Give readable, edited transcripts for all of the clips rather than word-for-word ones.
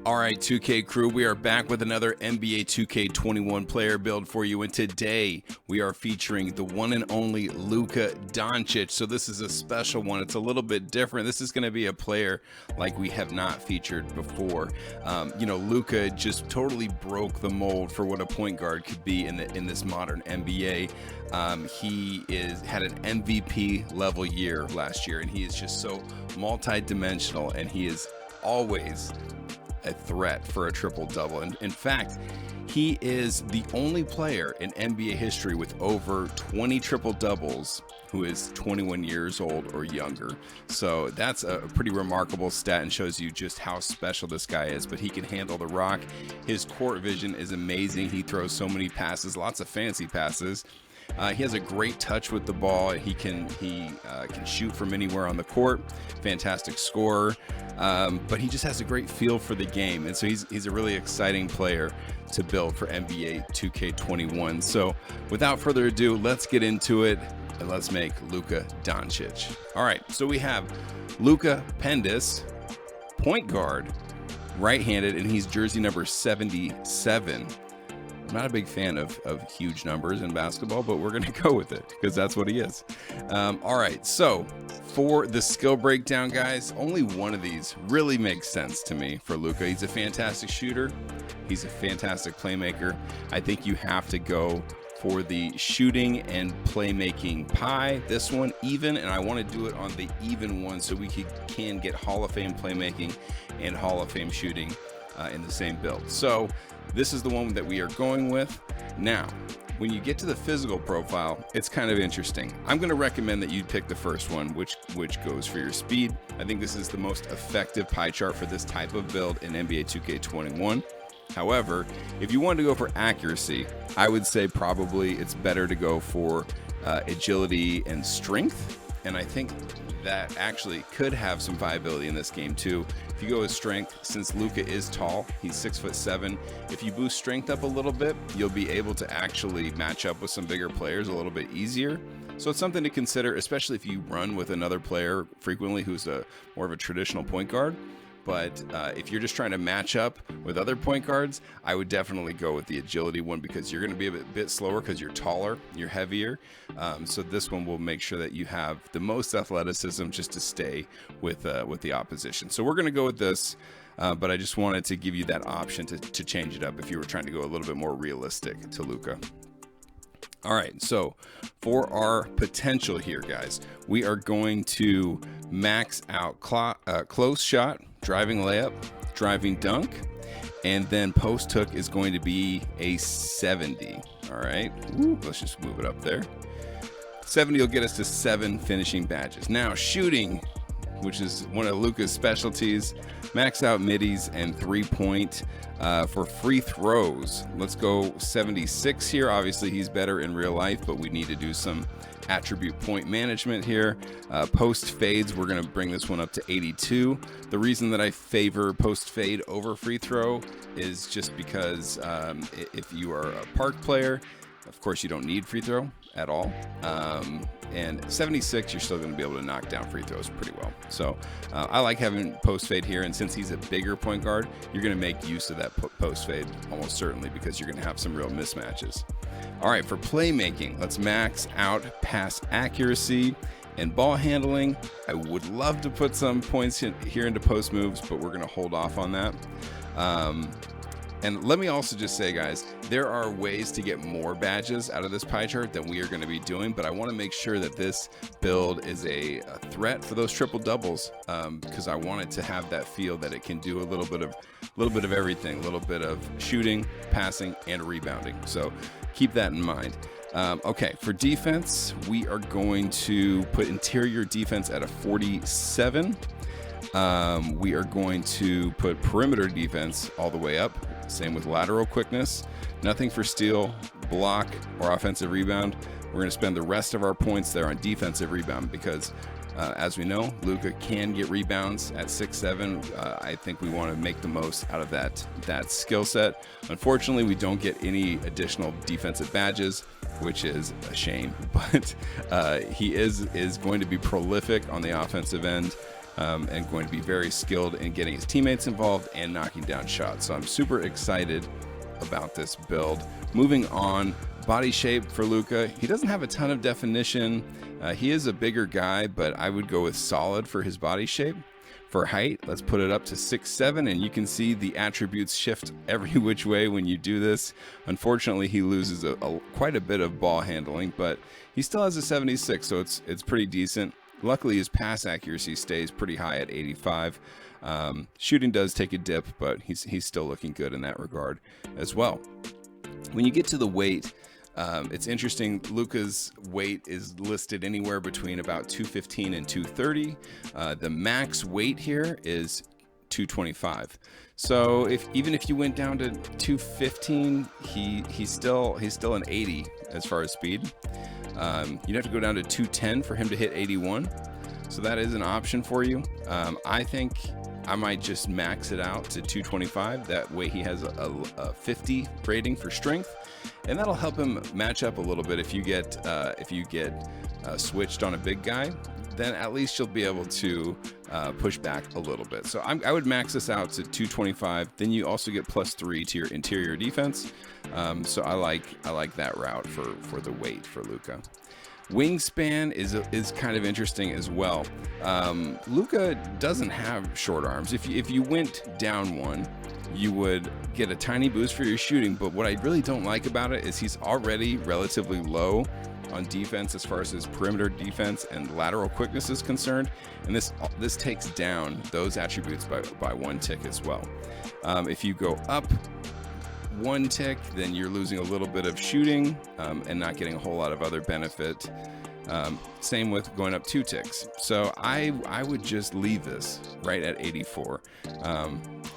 All right, 2K crew, we are back with another NBA 2K21 player build for you, and today we are featuring the one and only Luka Doncic. So this is a special one. It's a little bit different. This is going to be a player like we have not featured before. Luka just totally broke the mold for what a point guard could be in this modern NBA. He had an MVP level year last year, and he is just so multi-dimensional, and he is always a threat for a triple-double. And in fact, he is the only player in NBA history with over 20 triple-doubles who is 21 years old or younger. So that's a pretty remarkable stat and shows you just how special this guy is. But he can handle the rock. His court vision is amazing. He throws so many passes, lots of fancy passes. He has a great touch with the ball. He can shoot from anywhere on the court. Fantastic scorer. But he just has a great feel for the game. And so he's a really exciting player to build for NBA 2K21. So without further ado, let's get into it and let's make Luka Doncic. All right, so we have Luka Pendis, point guard, right-handed, and he's jersey number 77. I'm not a big fan of huge numbers in basketball, but we're going to go with it because that's what he is. All right, so for the skill breakdown, guys, only one of these really makes sense to me for Luka. He's a fantastic shooter. He's a fantastic playmaker. I think you have to go for the shooting and playmaking pie. This one even, and I want to do it on the even one so we can get Hall of Fame playmaking and Hall of Fame shooting in the same build. So this is the one that we are going with. Now, when you get to the physical profile, it's kind of interesting. I'm going to recommend that you pick the first one, which goes for your speed. I think this is the most effective pie chart for this type of build in NBA 2K21. However, if you want to go for accuracy, I would say probably it's better to go for agility and strength. And I think that actually could have some viability in this game too. If you go with strength, since Luka is tall, he's 6'7", if you boost strength up a little bit, you'll be able to actually match up with some bigger players a little bit easier. So it's something to consider, especially if you run with another player frequently who's more of a traditional point guard. But if you're just trying to match up with other point guards, I would definitely go with the agility one because you're going to be a bit slower because you're taller, you're heavier. So this one will make sure that you have the most athleticism just to stay with the opposition. So we're going to go with this, but I just wanted to give you that option to change it up if you were trying to go a little bit more realistic to Luka. All right, so for our potential here, guys, we are going to max out close shot, driving layup, driving dunk, and then post hook is going to be a 70. All right, let's just move it up there. 70 will get us to 7 finishing badges. Now shooting, which is one of Luka's specialties, max out middies and 3-point. For free throws, let's go 76 here. Obviously he's better in real life, but we need to do some attribute point management here. Post fades, we're going to bring this one up to 82. The reason that I favor post fade over free throw is just because if you are a park player, of course you don't need free throw at all. And 76, you're still going to be able to knock down free throws pretty well. So I like having post fade here, and since he's a bigger point guard, you're going to make use of that post fade almost certainly because you're going to have some real mismatches. All right, for playmaking, let's max out pass accuracy and ball handling. I would love to put some points here into post moves, but we're going to hold off on that. And let me also just say, guys, there are ways to get more badges out of this pie chart than we are going to be doing, but I want to make sure that this build is a threat for those triple doubles because I want it to have that feel that it can do a little bit of everything, a little bit of shooting, passing, and rebounding. So keep that in mind. Okay, for defense, we are going to put interior defense at a 47. We are going to put perimeter defense all the way up. Same with lateral quickness. Nothing for steal, block, or offensive rebound. We're going to spend the rest of our points there on defensive rebound because, as we know, Luka can get rebounds at 6'7". I think we want to make the most out of that skill set. Unfortunately, we don't get any additional defensive badges, which is a shame. But he is going to be prolific on the offensive end. and going to be very skilled in getting his teammates involved and knocking down shots. So I'm super excited about this build. Moving on, body shape for Luka. He doesn't have a ton of definition. He is a bigger guy, but I would go with solid for his body shape. For height, let's put it up to 6'7", and you can see the attributes shift every which way when you do this. Unfortunately, he loses quite a bit of ball handling, but he still has a 76, so it's pretty decent. Luckily, his pass accuracy stays pretty high at 85. Shooting does take a dip, but he's still looking good in that regard as well. When you get to the weight, it's interesting. Luka's weight is listed anywhere between about 215 and 230. The max weight here is 225. So even if you went down to 215, he's still an 80 as far as speed. You'd have to go down to 210 for him to hit 81. So that is an option for you. I think I might just max it out to 225. That way he has a 50 rating for strength, and that'll help him match up a little bit. If you get switched on a big guy, then at least you'll be able to push back a little bit. So I would max this out to 225. Then you also get +3 to your interior defense. So I like that route for the weight for Luka. Wingspan is kind of interesting as well. Luka doesn't have short arms. If you went down one, you would get a tiny boost for your shooting, but what I really don't like about it is he's already relatively low on defense as far as his perimeter defense and lateral quickness is concerned, and this takes down those attributes by one tick as well. If you go up one tick, then you're losing a little bit of shooting and not getting a whole lot of other benefit. Same with going up 2 ticks. So I would just leave this right at 84.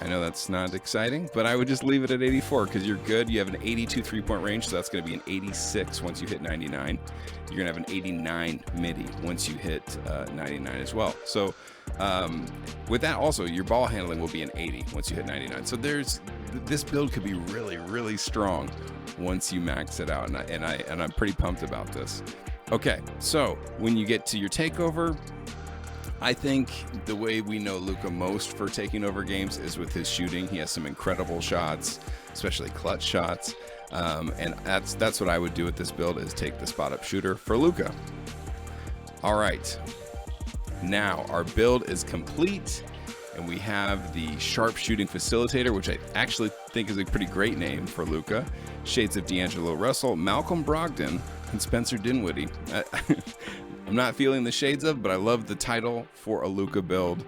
I know that's not exciting, but I would just leave it at 84 because you're good. You have an 82 3-point range, so that's going to be an 86 once you hit 99. You're going to have an 89 midi once you hit 99 as well. So with that also, your ball handling will be an 80 once you hit 99. So this build could be really, really strong once you max it out, and I'm pretty pumped about this. Okay, so when you get to your takeover, I think the way we know Luka most for taking over games is with his shooting. He has some incredible shots, especially clutch shots, and that's what I would do with this build, is take the spot up shooter for Luka. All right, now our build is complete, and we have the sharp shooting facilitator, which I actually think is a pretty great name for Luka. Shades of D'Angelo Russell, Malcolm Brogdon, and Spencer Dinwiddie. I'm not feeling the shades of, but I love the title for a Luka build.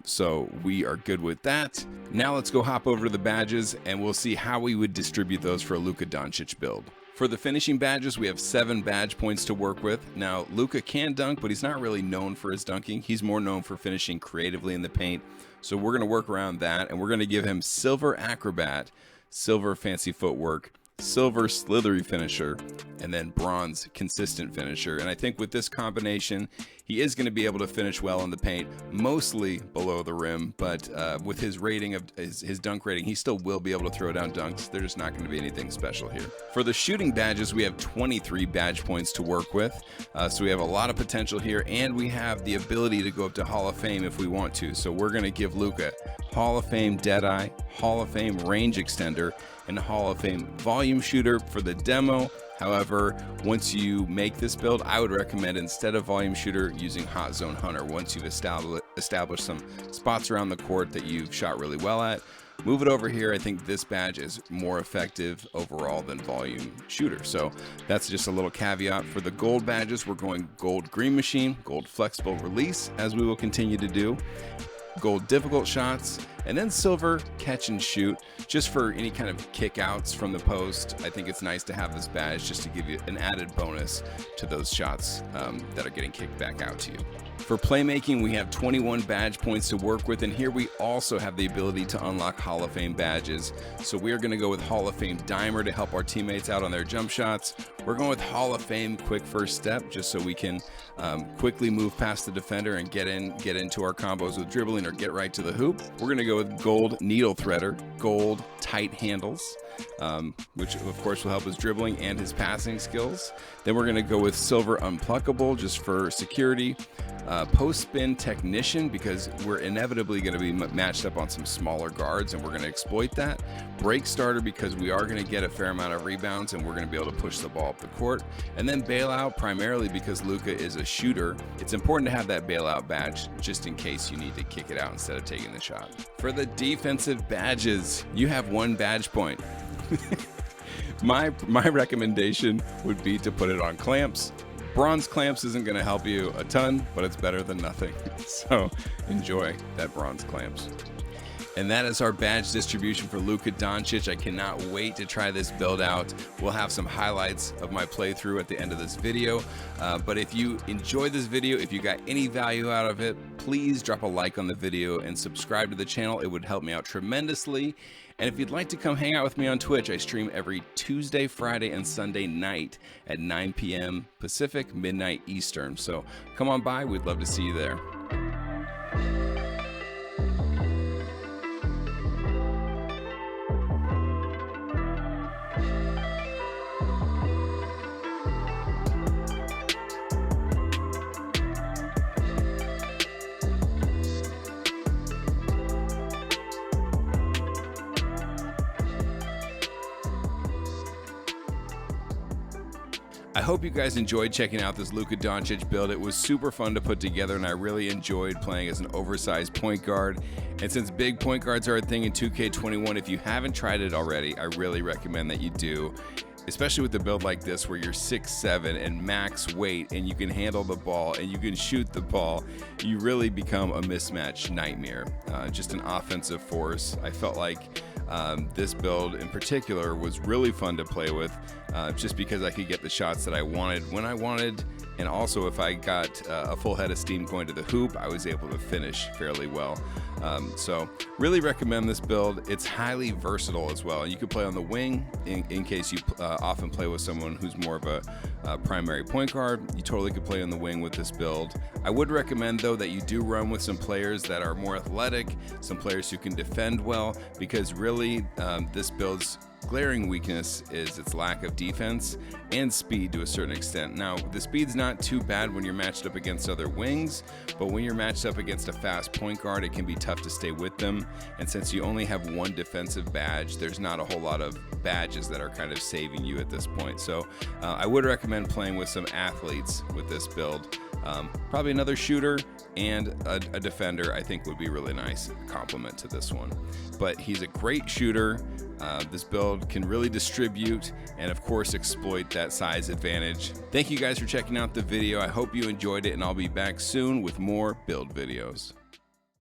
So we are good with that. Now let's go hop over to the badges, and we'll see how we would distribute those for a Luka Doncic build. For the finishing badges, we have 7 badge points to work with. Now, Luka can dunk, but he's not really known for his dunking. He's more known for finishing creatively in the paint. So we're going to work around that, and we're going to give him silver acrobat, silver fancy footwork, silver slithery finisher, and then bronze consistent finisher. And I think with this combination, he is going to be able to finish well in the paint, mostly below the rim, but with his rating of his dunk rating, he still will be able to throw down dunks. They're just not going to be anything special here. For the shooting badges, we have 23 badge points to work with, so we have a lot of potential here, and we have the ability to go up to Hall of Fame if we want to. So we're going to give Luka Hall of Fame Deadeye, Hall of Fame Range Extender, and Hall of Fame Volume Shooter for the demo. However, once you make this build, I would recommend, instead of Volume Shooter, using Hot Zone Hunter. Once you've established some spots around the court that you've shot really well at, move it over here. I think this badge is more effective overall than Volume Shooter. So that's just a little caveat. For the gold badges, we're going gold Green Machine, gold Flexible Release, as we will continue to do, gold difficult shots, and then silver catch and shoot, just for any kind of kick outs from the post. I think it's nice to have this badge just to give you an added bonus to those shots that are getting kicked back out to you. For playmaking, we have 21 badge points to work with, and here we also have the ability to unlock Hall of Fame badges. So we are going to go with Hall of Fame Dimer to help our teammates out on their jump shots. We're going with Hall of Fame Quick First Step, just so we can quickly move past the defender and get into our combos with dribbling or get right to the hoop. We're going to go with Gold Needle Threader, Gold Tight Handles, which of course will help his dribbling and his passing skills. Then we're going to go with silver unpluckable just for security. Post spin technician, because we're inevitably going to be matched up on some smaller guards and we're going to exploit that. Break starter, because we are going to get a fair amount of rebounds and we're going to be able to push the ball up the court. And then bailout, primarily because Luka is a shooter. It's important to have that bailout badge just in case you need to kick it out instead of taking the shot. For the defensive badges, you have 1 badge point. My recommendation would be to put it on clamps. Bronze clamps isn't going to help you a ton, but it's better than nothing. So enjoy that bronze clamps. And that is our badge distribution for Luka Doncic. I cannot wait to try this build out. We'll have some highlights of my playthrough at the end of this video. But if you enjoyed this video, if you got any value out of it, please drop a like on the video and subscribe to the channel. It would help me out tremendously. And if you'd like to come hang out with me on Twitch, I stream every Tuesday, Friday, and Sunday night at 9 p.m. Pacific, midnight Eastern. So come on by. We'd love to see you there. I hope you guys enjoyed checking out this Luka Doncic build. It was super fun to put together, and I really enjoyed playing as an oversized point guard. And since big point guards are a thing in 2K21, if you haven't tried it already, I really recommend that you do. Especially with a build like this where you're 6'7" and max weight and you can handle the ball and you can shoot the ball, you really become a mismatch nightmare. Just an offensive force. I felt like this build in particular was really fun to play with, just because I could get the shots that I wanted when I wanted, and also if I got a full head of steam going to the hoop, I was able to finish fairly well. So really recommend this build. It's highly versatile as well, and you can play on the wing in case you often play with someone who's more of a primary point guard. You totally could play on the wing with this build. I would recommend though that you do run with some players that are more athletic, some players who can defend well, because really this build's glaring weakness is its lack of defense and speed to a certain extent. Now, the speed's not too bad when you're matched up against other wings, but when you're matched up against a fast point guard, it can be tough to stay with them. And since you only have 1 defensive badge, there's not a whole lot of badges that are kind of saving you at this point. So I would recommend playing with some athletes with this build. Probably another shooter and a defender I think would be really nice complement to this one. But he's a great shooter. This build can really distribute and of course exploit that size advantage. Thank you guys for checking out the video. I hope you enjoyed it, and I'll be back soon with more build videos.